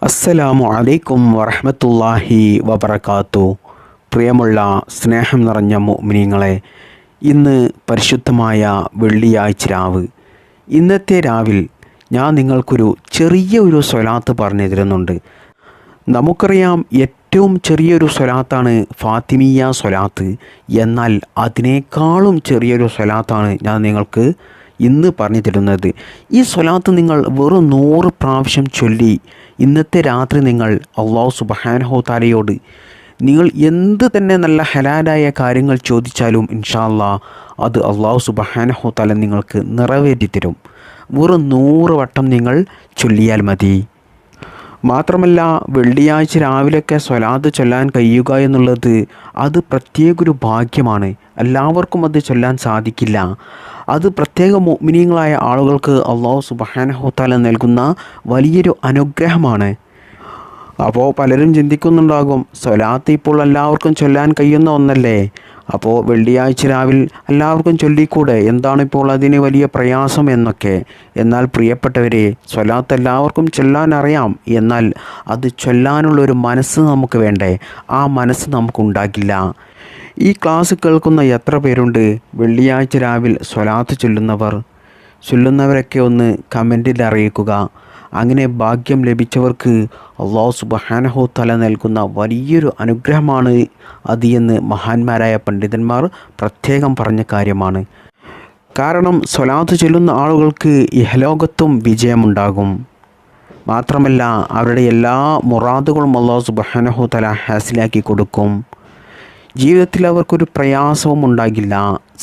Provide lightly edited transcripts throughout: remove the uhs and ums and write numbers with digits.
അസ്സലാമു അലൈക്കും വറഹ്മത്തുള്ളാഹി വബറകാത്തു. പ്രിയമുള്ള സ്നേഹം നിറഞ്ഞ മുഅ്മിനീങ്ങളെ, ഇന്ന് പരിശുദ്ധമായ വെള്ളിയാഴ്ച രാവ്. ഇന്നത്തെ രാവിൽ ഞാൻ നിങ്ങൾക്കൊരു ചെറിയ സ്വലാത്ത് പറഞ്ഞു തരുന്നുണ്ട്. നമുക്കറിയാം, ഏറ്റവും ചെറിയൊരു സ്വലാത്താണ് ഫാത്തിമിയ സ്വലാത്ത്. എന്നാൽ അതിനേക്കാളും ചെറിയൊരു സ്വലാത്താണ് ഞാൻ നിങ്ങൾക്ക് ഇന്ന് പറഞ്ഞു തരുന്നത്. ഈ സ്വലാത്ത് നിങ്ങൾ വെറും 100 പ്രാവശ്യം ചൊല്ലി ഇന്നത്തെ രാത്രി നിങ്ങൾ അല്ലാഹു സുബ്ഹാനഹു തആലയോട് നിങ്ങൾ എന്ത് തന്നെ നല്ല ഹലാലായ കാര്യങ്ങൾ ചോദിച്ചാലും ഇൻഷാ അല്ലാഹ് അത് അല്ലാഹു സുബ്ഹാനഹു തആല നിങ്ങൾക്ക് നിറവേറ്റി തരും. വെറും 100 വട്ടം നിങ്ങൾ ചൊല്ലിയാൽ മതി. മാത്രമല്ല, വെള്ളിയാഴ്ച രാവിലെയൊക്കെ സ്വലാത്ത് ചൊല്ലാൻ കഴിയുക എന്നുള്ളത് അത് പ്രത്യേക ഒരു ഭാഗ്യമാണ്. എല്ലാവർക്കും അത് ചൊല്ലാൻ സാധിക്കില്ല. അത് പ്രത്യേക മുഅ്മിനീങ്ങളായ ആളുകൾക്ക് അല്ലാഹു സുബ്ഹാനഹു തആല നൽകുന്ന വലിയൊരു അനുഗ്രഹമാണ്. അപ്പോൾ പലരും ചിന്തിക്കുന്നുണ്ടാകും, സ്വലാത്ത് ഇപ്പോൾ എല്ലാവർക്കും ചൊല്ലാൻ കഴിയുന്ന ഒന്നല്ലേ, അപ്പോൾ വെള്ളിയാഴ്ച രാവിലെ എല്ലാവർക്കും ചൊല്ലിക്കൂടെ, എന്താണിപ്പോൾ അതിന് വലിയ പ്രയാസം എന്നൊക്കെ. എന്നാൽ പ്രിയപ്പെട്ടവരെ, സ്വലാത്ത് എല്ലാവർക്കും ചൊല്ലാൻ അറിയാം. എന്നാൽ അത് ചൊല്ലാനുള്ളൊരു മനസ്സ് നമുക്ക് വേണ്ടേ? ആ മനസ്സ് നമുക്കുണ്ടാകില്ല. ഈ ക്ലാസ് കേൾക്കുന്ന എത്ര പേരുണ്ട് വെള്ളിയാഴ്ച രാവിലെ സ്വലാത്ത് ചൊല്ലുന്നവരൊക്കെ ഒന്ന് കമൻറ്റിൽ അറിയിക്കുക. അങ്ങനെ ഭാഗ്യം ലഭിച്ചവർക്ക് അല്ലാഹു സുബ്ഹാനഹു തആല നൽകുന്ന വലിയൊരു അനുഗ്രഹമാണ് അത് എന്ന് മഹാന്മാരായ പണ്ഡിതന്മാർ പ്രത്യേകം പറഞ്ഞ കാര്യമാണ്. കാരണം സ്വലാത്ത് ചൊല്ലുന്ന ആളുകൾക്ക് ഇഹലോകത്തും വിജയമുണ്ടാകും. മാത്രമല്ല, അവരുടെ എല്ലാ മുറാദുകളും അല്ലാഹു സുബ്ഹാനഹു തആല ഹാസിലാക്കി കൊടുക്കും. ജീവിതത്തിൽ അവർക്കൊരു പ്രയാസവും ഉണ്ടാകില്ല,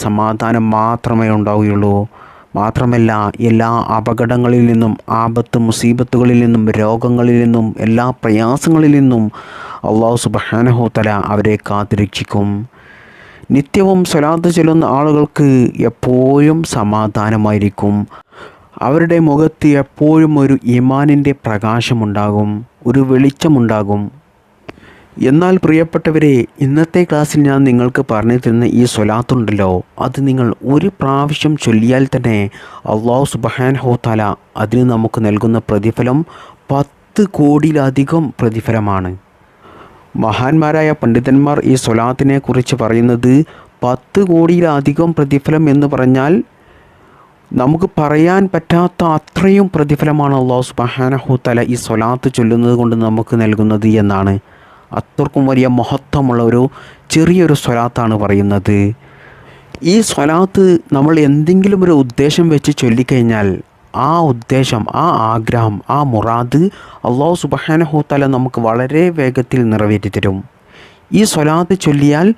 സമാധാനം മാത്രമേ ഉണ്ടാവുകയുള്ളൂ. മാത്രമല്ല, എല്ലാ അപകടങ്ങളിൽ നിന്നും, ആപത്ത് മുസീബത്തുകളിൽ നിന്നും, രോഗങ്ങളിൽ നിന്നും, എല്ലാ പ്രയാസങ്ങളിൽ നിന്നും അല്ലാഹു സുബ്ഹാനഹു തആല അവരെ കാത്തുരക്ഷിക്കും. നിത്യവും സ്വലാത്ത് ചൊല്ലുന്ന ആളുകൾക്ക് എപ്പോഴും സമാധാനമായിരിക്കും. അവരുടെ മുഖത്ത് എപ്പോഴും ഒരു ഈമാനിൻ്റെ പ്രകാശമുണ്ടാകും, ഒരു വെളിച്ചമുണ്ടാകും. എന്നാൽ പ്രിയപ്പെട്ടവരെ, ഇന്നത്തെ ക്ലാസ്സിൽ ഞാൻ നിങ്ങൾക്ക് പറഞ്ഞു തരുന്ന ഈ സ്വലാത്തുണ്ടല്ലോ, അത് നിങ്ങൾ ഒരു പ്രാവശ്യം ചൊല്ലിയാൽ തന്നെ അല്ലാഹു സുബ്ഹാനഹു തആല അതിന് നമുക്ക് നൽകുന്ന പ്രതിഫലം 10 കോടിയിലധികം പ്രതിഫലമാണ്. മഹാന്മാരായ പണ്ഡിതന്മാർ ഈ സ്വലാത്തിനെ കുറിച്ച് പറയുന്നത് 10 കോടിയിലധികം പ്രതിഫലം എന്ന് പറഞ്ഞാൽ നമുക്ക് പറയാൻ പറ്റാത്ത അത്രയും പ്രതിഫലമാണ് അല്ലാഹു സുബ്ഹാനഹു തആല ഈ സ്വലാത്ത് ചൊല്ലുന്നത് കൊണ്ട് നമുക്ക് നൽകുന്നത് എന്നാണ്. അത്രക്കും വലിയ മഹത്വമുള്ള ഒരു ചെറിയൊരു സ്വലാത്താണ് പറയുന്നത്. ഈ സ്വലാത്ത് നമ്മൾ എന്തെങ്കിലും ഒരു ഉദ്ദേശം വെച്ച് ചൊല്ലിക്കഴിഞ്ഞാൽ ആ ഉദ്ദേശം, ആ ആഗ്രഹം, ആ മുറാദ് അല്ലാഹു സുബ്ഹാനഹു തആല നമുക്ക് വളരെ വേഗത്തിൽ നിറവേറ്റി തരും. ഈ സ്വലാത്ത് ചൊല്ലിയാൽ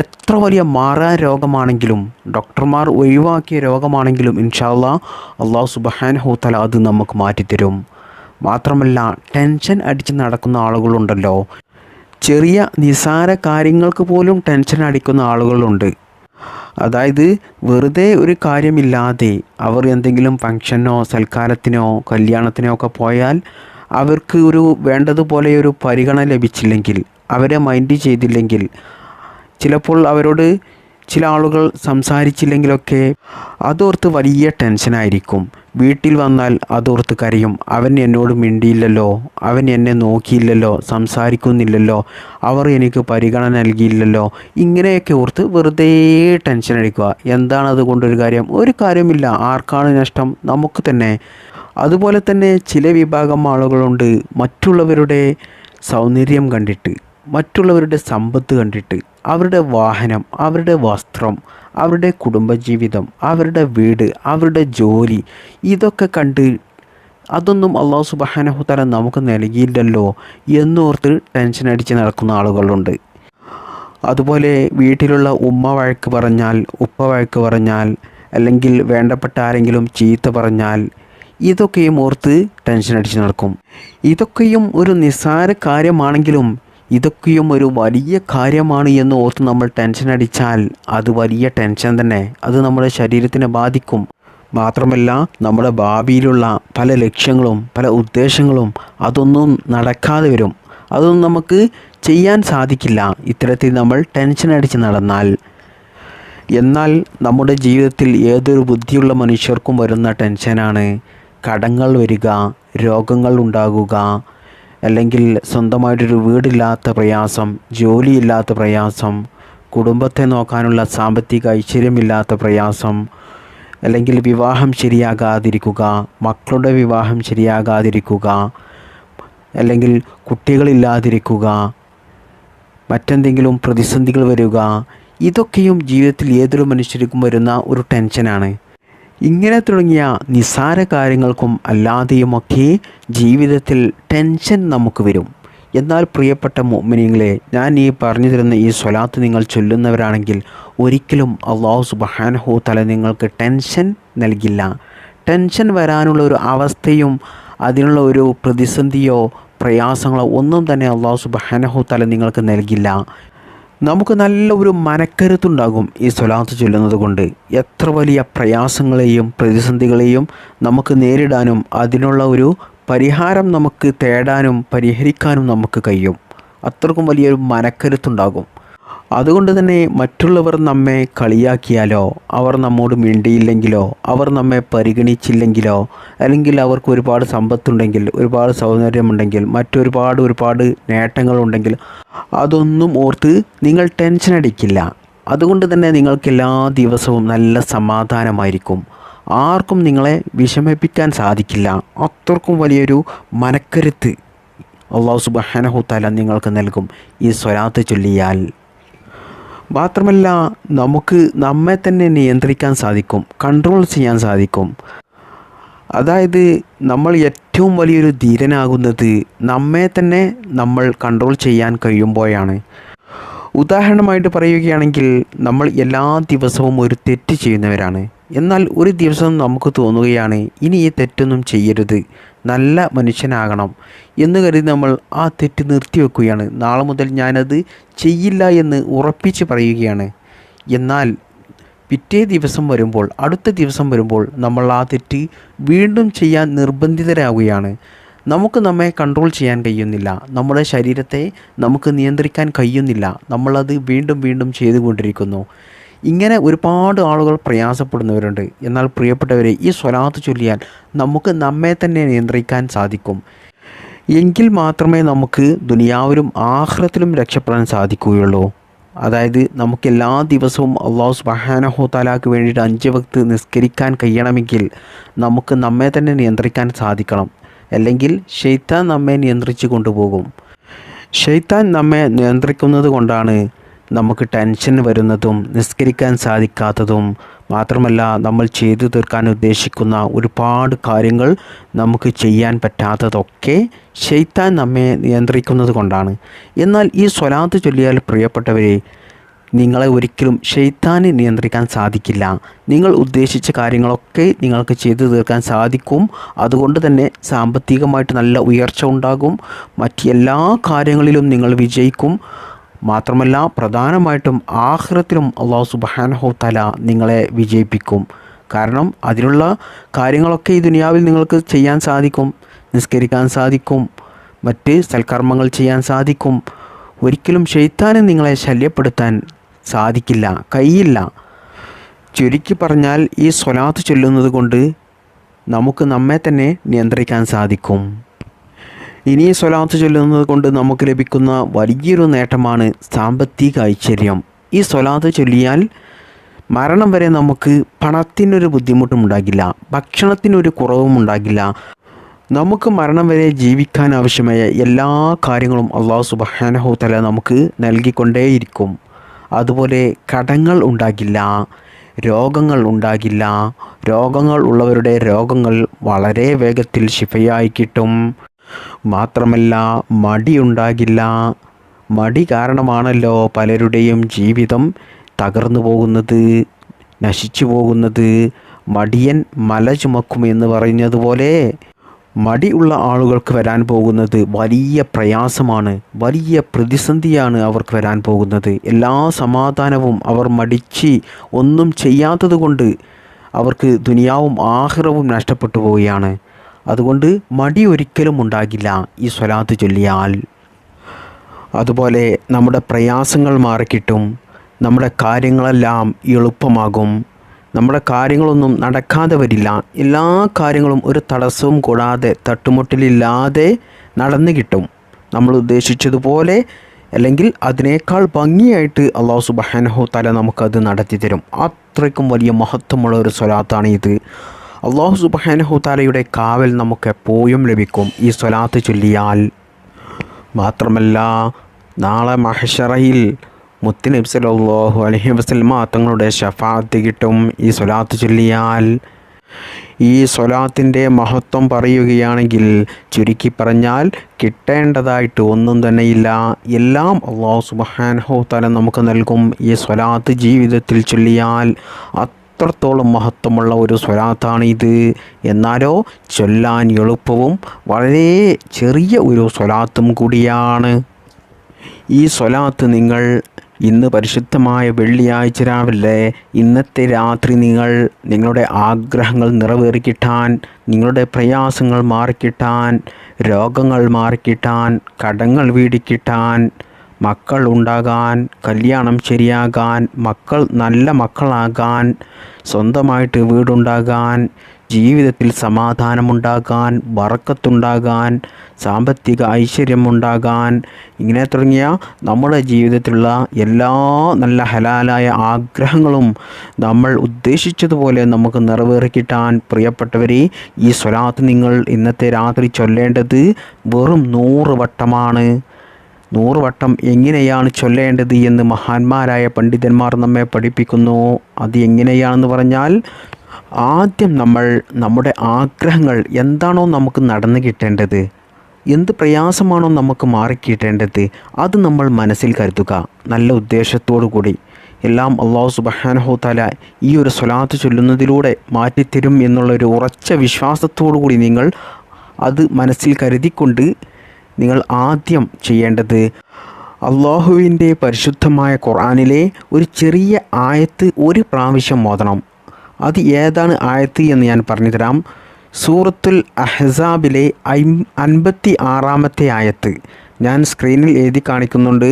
എത്ര വലിയ മാറാ രോഗമാണെങ്കിലും, ഡോക്ടർമാർ ഒഴിവാക്കിയ രോഗമാണെങ്കിലും ഇൻഷാ അല്ലാഹ് അല്ലാഹു സുബ്ഹാനഹു തആല അത് നമുക്ക് മാറ്റിത്തരും. മാത്രമല്ല, ടെൻഷൻ അടിച്ച് നടക്കുന്ന ആളുകളുണ്ടല്ലോ, ചെറിയ നിസാര കാര്യങ്ങൾക്ക് പോലും ടെൻഷൻ അടിക്കുന്ന ആളുകളുണ്ട്. അതായത് വെറുതെ ഒരു കാര്യമില്ലാതെ അവർ എന്തെങ്കിലും ഫംഗ്ഷനോ സൽക്കാരത്തിനോ കല്യാണത്തിനോ ഒക്കെ പോയാൽ അവർക്ക് വേണ്ടതുപോലെ ഒരു പരിഗണന ലഭിച്ചില്ലെങ്കിൽ, അവരെ മൈൻഡ് ചെയ്തില്ലെങ്കിൽ, ചിലപ്പോൾ അവരോട് ചില ആളുകൾ സംസാരിച്ചില്ലെങ്കിലൊക്കെ അതോർത്ത് വലിയ ടെൻഷനായിരിക്കും. വീട്ടിൽ വന്നാൽ അതോർത്ത് കരയും. അവൻ എന്നോട് മിണ്ടിയില്ലല്ലോ, അവൻ എന്നെ നോക്കിയില്ലല്ലോ, സംസാരിക്കുന്നില്ലല്ലോ, അവർ എനിക്ക് പരിഗണന നൽകിയില്ലല്ലോ, ഇങ്ങനെയൊക്കെ ഓർത്ത് വെറുതെ ടെൻഷൻ അടിക്കുക. എന്താണ് അതുകൊണ്ടൊരു കാര്യം? ഒരു കാര്യമില്ല. ആർക്കാണ് നഷ്ടം? നമുക്ക് തന്നെ. അതുപോലെ തന്നെ ചില വിഭാഗം ആളുകളുണ്ട്, മറ്റുള്ളവരുടെ സൗന്ദര്യം കണ്ടിട്ട്, മറ്റുള്ളവരുടെ സമ്പത്ത് കണ്ടിട്ട്, അവരുടെ വാഹനം, അവരുടെ വസ്ത്രം, അവരുടെ കുടുംബജീവിതം, അവരുടെ വീട്, അവരുടെ ജോലി, ഇതൊക്കെ കണ്ട് അതൊന്നും അല്ലാഹു സുബ്ഹാനഹു തആല നമുക്ക് നൽകിയില്ലല്ലോ എന്നോർത്ത് ടെൻഷൻ അടിച്ച് നടക്കുന്ന ആളുകളുണ്ട്. അതുപോലെ വീട്ടിലുള്ള ഉമ്മ വഴക്ക് പറഞ്ഞാൽ, ഉപ്പ വഴക്ക് പറഞ്ഞാൽ, അല്ലെങ്കിൽ വേണ്ടപ്പെട്ട ആരെങ്കിലും ചീത്ത പറഞ്ഞാൽ, ഇതൊക്കെയും ഓർത്ത് ടെൻഷൻ അടിച്ച് നടക്കും. ഇതൊക്കെയും ഒരു നിസ്സാര കാര്യമാണെങ്കിലും ഇതൊക്കെയും ഒരു വലിയ കാര്യമാണ് എന്ന് ഓർത്ത് നമ്മൾ ടെൻഷൻ അടിച്ചാൽ അത് വലിയ ടെൻഷൻ തന്നെ. അത് നമ്മുടെ ശരീരത്തിനെ ബാധിക്കും. മാത്രമല്ല, നമ്മുടെ ഭാവിയിലുള്ള പല ലക്ഷ്യങ്ങളും പല ഉദ്ദേശങ്ങളും അതൊന്നും നടക്കാതെ വരും. അതൊന്നും നമുക്ക് ചെയ്യാൻ സാധിക്കില്ല ഇത്തരത്തിൽ നമ്മൾ ടെൻഷൻ അടിച്ച് നടന്നാൽ. എന്നാൽ നമ്മുടെ ജീവിതത്തിൽ ഏതൊരു ബുദ്ധിയുള്ള മനുഷ്യർക്കും വരുന്ന ടെൻഷനാണ് കടങ്ങൾ വരിക, രോഗങ്ങൾ ഉണ്ടാകുക, അല്ലെങ്കിൽ സ്വന്തമായിട്ടൊരു വീടില്ലാത്ത പ്രയാസം, ജോലിയില്ലാത്ത പ്രയാസം, കുടുംബത്തെ നോക്കാനുള്ള സാമ്പത്തിക ഐശ്വര്യമില്ലാത്ത പ്രയാസം, അല്ലെങ്കിൽ വിവാഹം ശരിയാകാതിരിക്കുക, മക്കളുടെ വിവാഹം ശരിയാകാതിരിക്കുക, അല്ലെങ്കിൽ കുട്ടികളില്ലാതിരിക്കുക, മറ്റെന്തെങ്കിലും പ്രതിസന്ധികൾ വരിക, ഇതൊക്കെയും ജീവിതത്തിൽ ഏതൊരു മനുഷ്യർക്കും വരുന്ന ഒരു ടെൻഷനാണ്. ഇങ്ങനെ തുടങ്ങിയ നിസ്സാര കാര്യങ്ങൾക്കും അല്ലാതെയുമൊക്കെ ജീവിതത്തിൽ ടെൻഷൻ നമുക്ക് വരും. എന്നാൽ പ്രിയപ്പെട്ട മുഅ്മിനീങ്ങളെ, ഞാൻ ഈ പറഞ്ഞു തരുന്ന ഈ സ്വലാത്ത് നിങ്ങൾ ചൊല്ലുന്നവരാണെങ്കിൽ ഒരിക്കലും അല്ലാഹു സുബ്ഹാനഹു തആല നിങ്ങൾക്ക് ടെൻഷൻ നൽകില്ല. ടെൻഷൻ വരാനുള്ള ഒരു അവസ്ഥയും അതിനുള്ള ഒരു പ്രതിസന്ധിയോ പ്രയാസങ്ങളോ ഒന്നും തന്നെ അല്ലാഹു സുബ്ഹാനഹു തആല നിങ്ങൾക്ക് നൽകില്ല. നമുക്ക് നല്ല ഒരു മനക്കരുത്തുണ്ടാകും ഈ സ്വലാത്ത് ചൊല്ലുന്നത് കൊണ്ട്. എത്ര വലിയ പ്രയാസങ്ങളെയും പ്രതിസന്ധികളെയും നമുക്ക് നേരിടാനും അതിനുള്ള ഒരു പരിഹാരം നമുക്ക് തേടാനും പരിഹരിക്കാനും നമുക്ക് കഴിയും. അത്രക്കും വലിയൊരു മനക്കരുത്തുണ്ടാകും. അതുകൊണ്ട് തന്നെ മറ്റുള്ളവർ നമ്മെ കളിയാക്കിയാലോ, അവർ നമ്മോട് മിണ്ടിയില്ലെങ്കിലോ, അവർ നമ്മെ പരിഗണിച്ചില്ലെങ്കിലോ, അല്ലെങ്കിൽ അവർക്ക് ഒരുപാട് സമ്പത്തുണ്ടെങ്കിൽ, ഒരുപാട് സൗന്ദര്യമുണ്ടെങ്കിൽ, ഒരുപാട് നേട്ടങ്ങളുണ്ടെങ്കിൽ അതൊന്നും ഓർത്ത് നിങ്ങൾ ടെൻഷൻ അടിക്കില്ല. അതുകൊണ്ട് തന്നെ നിങ്ങൾക്ക് എല്ലാ ദിവസവും നല്ല സമാധാനമായിരിക്കും. ആർക്കും നിങ്ങളെ വിഷമിപ്പിക്കാൻ സാധിക്കില്ല. അത്രക്കും വലിയൊരു മനക്കരുത്ത് അല്ലാഹു സുബ്ഹാനഹു തആല നിങ്ങൾക്ക് നൽകും ഈ സ്വലാത്ത് ചൊല്ലിയാൽ. മാത്രമല്ല, നമുക്ക് നമ്മെ തന്നെ നിയന്ത്രിക്കാൻ സാധിക്കും, കൺട്രോൾ ചെയ്യാൻ സാധിക്കും. അതായത് നമ്മൾ ഏറ്റവും വലിയൊരു ധീരനാകുന്നത് നമ്മെ തന്നെ നമ്മൾ കൺട്രോൾ ചെയ്യാൻ കഴിയുമ്പോഴാണ്. ഉദാഹരണമായിട്ട് പറയുകയാണെങ്കിൽ, നമ്മൾ എല്ലാ ദിവസവും ഒരു തെറ്റ് ചെയ്യുന്നവരാണ്. എന്നാൽ ഒരു ദിവസം നമുക്ക് തോന്നുകയാണ് ഇനി ഈ തെറ്റൊന്നും ചെയ്യരുത്, നല്ല മനുഷ്യനാകണം എന്ന് കരുതി നമ്മൾ ആ തെറ്റ് നിർത്തിവെക്കുകയാണ്. നാളെ മുതൽ ഞാനത് ചെയ്യില്ല എന്ന് ഉറപ്പിച്ച് പറയുകയാണ്. എന്നാൽ പിറ്റേ ദിവസം വരുമ്പോൾ, അടുത്ത ദിവസം വരുമ്പോൾ നമ്മൾ ആ തെറ്റ് വീണ്ടും ചെയ്യാൻ നിർബന്ധിതരാകുകയാണ്. നമുക്ക് നമ്മെ കൺട്രോൾ ചെയ്യാൻ കഴിയുന്നില്ല, നമ്മുടെ ശരീരത്തെ നമുക്ക് നിയന്ത്രിക്കാൻ കഴിയുന്നില്ല, നമ്മളത് വീണ്ടും ചെയ്തുകൊണ്ടിരിക്കുന്നു. ഇങ്ങനെ ഒരുപാട് ആളുകൾ പ്രയാസപ്പെടുന്നവരുണ്ട്. എന്നാൽ പ്രിയപ്പെട്ടവരെ, ഈ സ്വലാത്ത് ചൊല്ലിയാൽ നമുക്ക് നമ്മെ തന്നെ നിയന്ത്രിക്കാൻ സാധിക്കും. എങ്കിൽ മാത്രമേ നമുക്ക് ദുനിയാവിലും ആഖിറത്തിലും രക്ഷപ്പെടാൻ സാധിക്കുകയുള്ളൂ. അതായത് നമുക്ക് എല്ലാ ദിവസവും അല്ലാഹു സുബ്ഹാനഹു തആലക്ക് വേണ്ടിയിട്ട് 5 വക്ത് നിസ്കരിക്കാൻ കഴിയണമെങ്കിൽ നമുക്ക് നമ്മെ തന്നെ നിയന്ത്രിക്കാൻ സാധിക്കണം. അല്ലെങ്കിൽ ശൈത്താൻ നമ്മെ നിയന്ത്രിച്ചു കൊണ്ടുപോകും. ശൈത്താൻ നമ്മെ നിയന്ത്രിക്കുന്നത് കൊണ്ടാണ് നമുക്ക് ടെൻഷൻ വരുന്നതും നിസ്കരിക്കാൻ സാധിക്കാത്തതും. മാത്രമല്ല, നമ്മൾ ചെയ്തു തീർക്കാൻ ഉദ്ദേശിക്കുന്ന ഒരുപാട് കാര്യങ്ങൾ നമുക്ക് ചെയ്യാൻ പറ്റാത്തതൊക്കെ ശൈത്താൻ നമ്മെ നിയന്ത്രിക്കുന്നത് കൊണ്ടാണ്. എന്നാൽ ഈ സ്വലാത്ത് ചൊല്ലിയാൽ പ്രിയപ്പെട്ടവരെ, നിങ്ങളെ ഒരിക്കലും ശൈത്താന് നിയന്ത്രിക്കാൻ സാധിക്കില്ല. നിങ്ങൾ ഉദ്ദേശിച്ച കാര്യങ്ങളൊക്കെ നിങ്ങൾക്ക് ചെയ്തു തീർക്കാൻ സാധിക്കും. അതുകൊണ്ട് തന്നെ സാമ്പത്തികമായിട്ട് നല്ല ഉയർച്ച ഉണ്ടാകും. എല്ലാ കാര്യങ്ങളിലും നിങ്ങൾ വിജയിക്കും. മാത്രമല്ല, പ്രധാനമായിട്ടും ആഖിറത്തിലും അല്ലാഹു സുബ്ഹാനഹു തആല നിങ്ങളെ വിജയിപ്പിക്കും. കാരണം അതിനുള്ള കാര്യങ്ങളൊക്കെ ഈ ദുനിയാവിൽ നിങ്ങൾക്ക് ചെയ്യാൻ സാധിക്കും. നിസ്കരിക്കാൻ സാധിക്കും, മറ്റ് സൽക്കർമ്മങ്ങൾ ചെയ്യാൻ സാധിക്കും. ഒരിക്കലും ശൈത്താന് നിങ്ങളെ ശല്യപ്പെടുത്താൻ സാധിക്കില്ല, കഴിയില്ല. ചുരുക്കി പറഞ്ഞാൽ, ഈ സ്വലാത്ത് ചൊല്ലുന്നത് കൊണ്ട് നമുക്ക് നമ്മെ തന്നെ നിയന്ത്രിക്കാൻ സാധിക്കും. ഇനി ഈ സ്വലാത്ത് ചൊല്ലുന്നത് കൊണ്ട് നമുക്ക് ലഭിക്കുന്ന വലിയൊരു നേട്ടമാണ് സാമ്പത്തിക ഐശ്വര്യം. ഈ സ്വലാത്ത് ചൊല്ലിയാൽ മരണം വരെ നമുക്ക് പണത്തിനൊരു ബുദ്ധിമുട്ടും ഉണ്ടാകില്ല, ഭക്ഷണത്തിനൊരു കുറവും ഉണ്ടാകില്ല. നമുക്ക് മരണം വരെ ജീവിക്കാൻ ആവശ്യമായ എല്ലാ കാര്യങ്ങളും അല്ലാഹു സുബ്ഹാനഹു തആല നമുക്ക് നൽകിക്കൊണ്ടേയിരിക്കും. അതുപോലെ കടങ്ങൾ ഉണ്ടാകില്ല, രോഗങ്ങൾ ഉണ്ടാകില്ല. രോഗങ്ങൾ ഉള്ളവരുടെ രോഗങ്ങൾ വളരെ വേഗത്തിൽ ശിഫയായി കിട്ടും. മാത്രമല്ല, മടി ഉണ്ടാകില്ല. മടി കാരണമാണല്ലോ പലരുടെയും ജീവിതം തകർന്നു പോകുന്നത്, നശിച്ചു പോകുന്നത്. മടിയൻ മല ചുമക്കുമെന്ന് പറയുന്നതുപോലെ മടി ഉള്ള ആളുകൾക്ക് വരാൻ പോകുന്നത് വലിയ പ്രയാസമാണ്, വലിയ പ്രതിസന്ധിയാണ് അവർക്ക് വരാൻ പോകുന്നത്. എല്ലാ സമാധാനവും അവർ മടിച്ച് ഒന്നും ചെയ്യാത്തത് കൊണ്ട് അവർക്ക് ദുനിയാവും ആഖിറവും നഷ്ടപ്പെട്ടു പോവുകയാണ്. അതുകൊണ്ട് മടി ഒരിക്കലും ഉണ്ടാകില്ല ഈ സ്വലാത്ത് ചൊല്ലിയാൽ. അതുപോലെ നമ്മുടെ പ്രയാസങ്ങൾ മാറിക്കിട്ടും, നമ്മുടെ കാര്യങ്ങളെല്ലാം എളുപ്പമാകും, നമ്മുടെ കാര്യങ്ങളൊന്നും നടക്കാതെ വരില്ല. എല്ലാ കാര്യങ്ങളും ഒരു തടസ്സവും കൂടാതെ തട്ടുമുട്ടലില്ലാതെ നടന്നു കിട്ടും. നമ്മൾ ഉദ്ദേശിച്ചതുപോലെ അല്ലെങ്കിൽ അതിനേക്കാൾ ഭംഗിയായിട്ട് അള്ളാഹു സുബ്ഹാനഹു തആല നമുക്കത് നടത്തി തരും. അത്രയ്ക്കും വലിയ മഹത്വമുള്ള ഒരു സ്വലാത്താണ് ഇത്. അള്ളാഹു സുബ്ഹാനഹു തആലയുടെ കാവൽ നമുക്ക് എപ്പോഴും ലഭിക്കും ഈ സ്വലാത്ത് ചൊല്ലിയാൽ. മാത്രമല്ല നാളെ മഹ്ശറയിൽ മുത്തുനബി സല്ലല്ലാഹു അലൈഹി വസല്ലമ തങ്ങളുടെ ശഫാഅത്ത് കിട്ടും ഈ സ്വലാത്ത് ചൊല്ലിയാൽ. ഈ സ്വലാത്തിൻ്റെ മഹത്വം പറയുകയാണെങ്കിൽ ചുരുക്കി പറഞ്ഞാൽ കിട്ടേണ്ടതായിട്ട് ഒന്നും തന്നെയില്ല. എല്ലാം അല്ലാഹു സുബ്ഹാനഹു തആല നമുക്ക് നൽകും ഈ സ്വലാത്ത് ജീവിതത്തിൽ ചൊല്ലിയാൽ. അത്രത്തോളം മഹത്വമുള്ള ഒരു സ്വലാത്താണ് ഇത്. എന്നാലോ ചൊല്ലാൻ എളുപ്പവും വളരെ ചെറിയ ഒരു സ്വലാത്തും കൂടിയാണ്. ഈ സ്വലാത്ത് നിങ്ങൾ ഇന്ന് പരിശുദ്ധമായ വെള്ളിയാഴ്ച രാവിലെ ഇന്നത്തെ രാത്രി നിങ്ങൾ നിങ്ങളുടെ ആഗ്രഹങ്ങൾ നിറവേറിക്കിട്ടാൻ, നിങ്ങളുടെ പ്രയാസങ്ങൾ മാറിക്കിട്ടാൻ, രോഗങ്ങൾ മാറിക്കിട്ടാൻ, കടങ്ങൾ വീടിക്കിട്ടാൻ, മക്കൾ ഉണ്ടാകാൻ, കല്യാണം ശരിയാകാൻ, മക്കൾ നല്ല മക്കളാകാൻ, സ്വന്തമായിട്ട് വീടുണ്ടാകാൻ, ജീവിതത്തിൽ സമാധാനമുണ്ടാകാൻ, ബറക്കത്തുണ്ടാകാൻ, സാമ്പത്തിക ഐശ്വര്യമുണ്ടാകാൻ, ഇങ്ങനെ തുടങ്ങിയ നമ്മുടെ ജീവിതത്തിലുള്ള എല്ലാ നല്ല ഹലാലായ ആഗ്രഹങ്ങളും നമ്മൾ ഉദ്ദേശിച്ചതുപോലെ നമുക്ക് നിറവേറിക്കിട്ടാൻ പ്രിയപ്പെട്ടവരെ ഈ സ്വലാത്ത് നിങ്ങൾ ഇന്നത്തെ രാത്രി ചൊല്ലേണ്ടത് വെറും 100 വട്ടമാണ്. 100 വട്ടം എങ്ങനെയാണ് ചൊല്ലേണ്ടത് എന്ന് മഹാന്മാരായ പണ്ഡിതന്മാർ നമ്മെ പഠിപ്പിക്കുന്നു. അത് എങ്ങനെയാണെന്ന് പറഞ്ഞാൽ, ആദ്യം നമ്മൾ നമ്മുടെ ആഗ്രഹങ്ങൾ എന്താണോ നമുക്ക് നടന്നു കിട്ടേണ്ടത്, എന്ത് പ്രയാസമാണോ നമുക്ക് മാറിക്കിട്ടേണ്ടത്, അത് നമ്മൾ മനസ്സിൽ കരുതുക. നല്ല ഉദ്ദേശത്തോടു കൂടി എല്ലാം അല്ലാഹു സുബ്ഹാനഹു തആല ഈ ഒരു സ്വലാത്ത് ചൊല്ലുന്നതിലൂടെ മാറ്റിത്തരും എന്നുള്ളൊരു ഉറച്ച വിശ്വാസത്തോടു കൂടി നിങ്ങൾ അത് മനസ്സിൽ കരുതിക്കൊണ്ട് നിങ്ങൾ ആദ്യം ചെയ്യേണ്ടത് അള്ളാഹുവിൻ്റെ പരിശുദ്ധമായ ഖുർആനിലെ ഒരു ചെറിയ ആയത്ത് ഒരു പ്രാവശ്യം ഓതണം. അത് ഏതാണ് ആയത്ത് എന്ന് ഞാൻ പറഞ്ഞു തരാം. സൂറത്തുൽ അഹ്സാബിലെ 56-ാമത്തെ ആയത്ത് ഞാൻ സ്ക്രീനിൽ എഴുതി കാണിക്കുന്നുണ്ട്.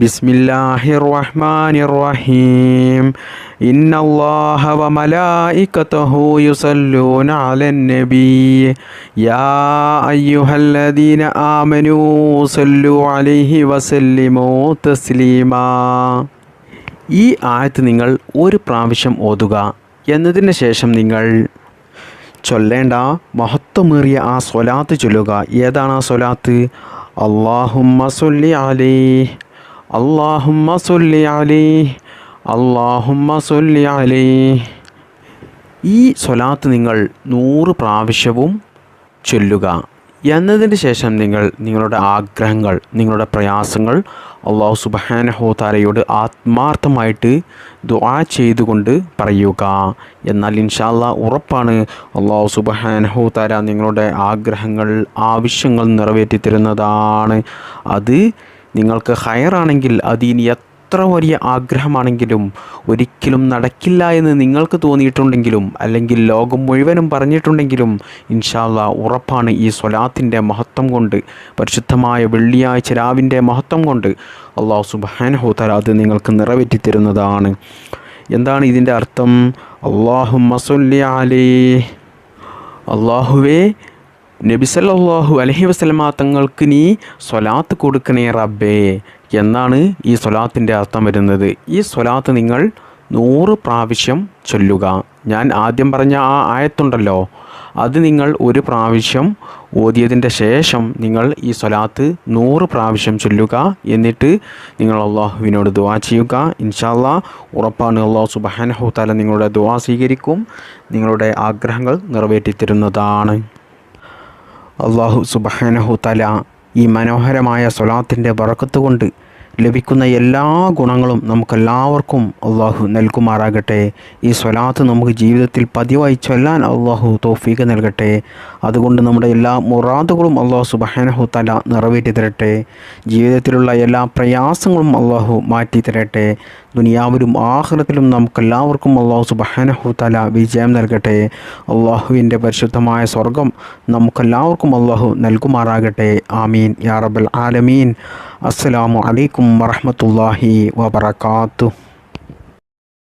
ബിസ്മില്ലാഹിർ റഹ്മാനിർ റഹീം. ഇന്നല്ലാഹ വമലായികതഹു യുസല്ലൂന അലൻ നബി യാ അയ്യുഹല്ലദീന ആമനൂ സല്ലു അലൈഹി വസല്ലിമൂ തസ്ലീമാ. ഈ ആയത്ത് നിങ്ങൾ ഒരു പ്രാവശ്യം ഓതുക. എന്നതിന് ശേഷം നിങ്ങൾ ചൊല്ലേണ്ട മഹത്വമേറിയ ആ സ്വലാത്ത് ചൊല്ലുക. ഏതാണ് ആ സ്വലാത്ത്? അല്ലാഹുമ്മ സല്ലി അലൈഹി, അല്ലാഹുമ്മ സല്ലി അലൈഹി, അല്ലാഹുമ്മ സല്ലി അലൈഹി. ഈ സ്വലാത്ത് നിങ്ങൾ 100 പ്രാവശ്യവും ചൊല്ലുക. എന്നതിന് ശേഷം നിങ്ങൾ നിങ്ങളുടെ ആഗ്രഹങ്ങൾ, നിങ്ങളുടെ പ്രയാസങ്ങൾ അല്ലാഹു സുബ്ഹാനഹു തആലയോട് ആത്മാർത്ഥമായിട്ട് ദുആ ചെയ്തുകൊണ്ട് പറയുക. എന്നാൽ ഇൻഷാ അല്ലാഹ് ഉറപ്പാണ് അല്ലാഹു സുബ്ഹാനഹു തആല നിങ്ങളുടെ ആഗ്രഹങ്ങൾ, ആവശ്യങ്ങൾ നിറവേറ്റി തരുന്നതാണ്. അത് നിങ്ങൾക്ക് ഖൈറാണെങ്കിൽ അത് ഇനി എത്ര വലിയ ആഗ്രഹമാണെങ്കിലും ഒരിക്കലും നടക്കില്ല എന്ന് നിങ്ങൾക്ക് തോന്നിയിട്ടുണ്ടെങ്കിലും അല്ലെങ്കിൽ ലോകം മുഴുവനും പറഞ്ഞിട്ടുണ്ടെങ്കിലും ഇൻഷാ അല്ലാഹ് ഉറപ്പാണ് ഈ സ്വലാത്തിൻ്റെ മഹത്വം കൊണ്ട്, പരിശുദ്ധമായ വെള്ളിയാഴ്ച രാവിൻ്റെ മഹത്വം കൊണ്ട് അല്ലാഹു സുബ്ഹാനഹു തആല അത് നിങ്ങൾക്ക് നിറവേറ്റി തരുന്നതാണ്. എന്താണ് ഇതിൻ്റെ അർത്ഥം? അല്ലാഹുമ്മ സല്ലി അലൈഹി, അല്ലാഹുവേ നബി സല്ലല്ലാഹു അലൈഹി വസല്ലമ തങ്ങൾക്ക് നീ സ്വലാത്ത് കൊടുക്കണേ റബ്ബേ എന്നാണ് ഈ സ്വലാത്തിൻ്റെ അർത്ഥം വരുന്നത്. ഈ സ്വലാത്ത് നിങ്ങൾ 100 പ്രാവശ്യം ചൊല്ലുക. ഞാൻ ആദ്യം പറഞ്ഞ ആ ആയത്തുണ്ടല്ലോ, അത് നിങ്ങൾ ഒരു പ്രാവശ്യം ഓതിയതിൻ്റെ ശേഷം നിങ്ങൾ ഈ സ്വലാത്ത് 100 പ്രാവശ്യം ചൊല്ലുക. എന്നിട്ട് നിങ്ങൾ അള്ളാഹുവിനോട് ദുആ ചെയ്യുക. ഇൻഷാ അല്ലാഹ് ഉറപ്പാണ് അല്ലാഹു സുബ്ഹാനഹു തആല നിങ്ങളുടെ ദുആ സ്വീകരിക്കും, നിങ്ങളുടെ ആഗ്രഹങ്ങൾ നിറവേറ്റി തരുന്നതാണ്. അല്ലാഹു സുബ്ഹാനഹു തആല ഈ മനോഹരമായ സ്വലാത്തിൻ്റെ ബറക്കത്ത് കൊണ്ട് ലഭിക്കുന്ന എല്ലാ ഗുണങ്ങളും നമുക്കെല്ലാവർക്കും അള്ളാഹു നൽകുമാറാകട്ടെ. ഈ സ്വലാത്ത് നമുക്ക് ജീവിതത്തിൽ പതിവായി ചൊല്ലാൻ അള്ളാഹു തൗഫീഖ് നൽകട്ടെ. അതുകൊണ്ട് നമ്മുടെ എല്ലാ മുറാദുകളും അള്ളാഹു സുബ്ഹാനഹു തആല നിറവേറ്റി തരട്ടെ. ജീവിതത്തിലുള്ള എല്ലാ പ്രയാസങ്ങളും അള്ളാഹു മാറ്റി തരട്ടെ. ദുനിയാവിലും ആഖിറത്തിലും നമുക്കെല്ലാവർക്കും അള്ളാഹു സുബ്ഹാനഹു തആല വിജയം നൽകട്ടെ. അള്ളാഹുവിൻ്റെ പരിശുദ്ധമായ സ്വർഗം നമുക്കെല്ലാവർക്കും അള്ളാഹു നൽകുമാറാകട്ടെ. ആമീൻ യാ റബ്ബൽ ആലമീൻ. അസ്സലാമു അലൈക്കും വറഹ്മത്തുള്ളാഹി വബറകാതുഹു.